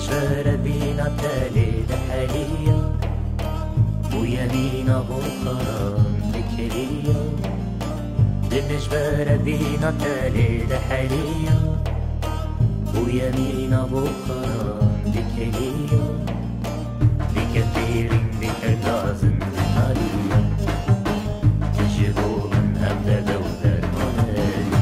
دنجبر بينا تالي دحالية ويمينا بوخران ذكرية دنجبر بينا تالي دحالية ويمينا بوخران ذكرية بكثير بكتازن بحالية تجيبوا من هبدا دولة المنالي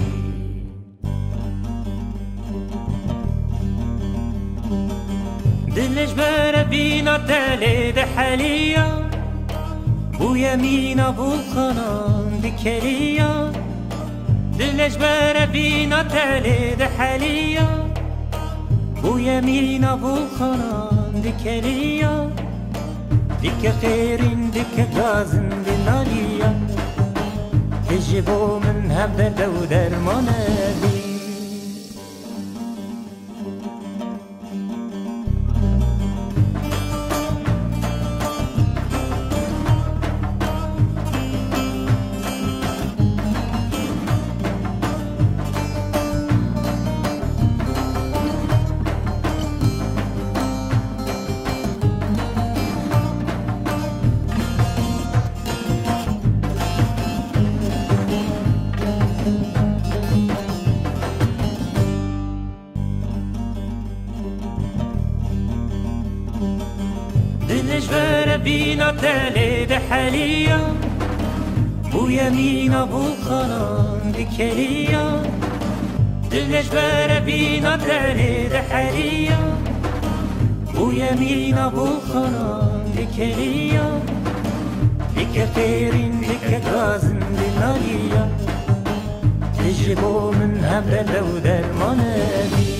دنجبر بينا تالي دحالية ويمينا بوخران ذكرية دنجبر بينا تالي دحالية ويمينا بوخران ذكرية ديك خير ديك غازن بنالية تجيبوا من هبدا دودر منادي دنجبر بينا تالي دحالية ويمينا بوخران ذكرية دنجبر بينا تالي دحالية ويمينا بوخران ذكرية ديك خير ديك غازن بنالية تجيبوا من هبدا دودر منادي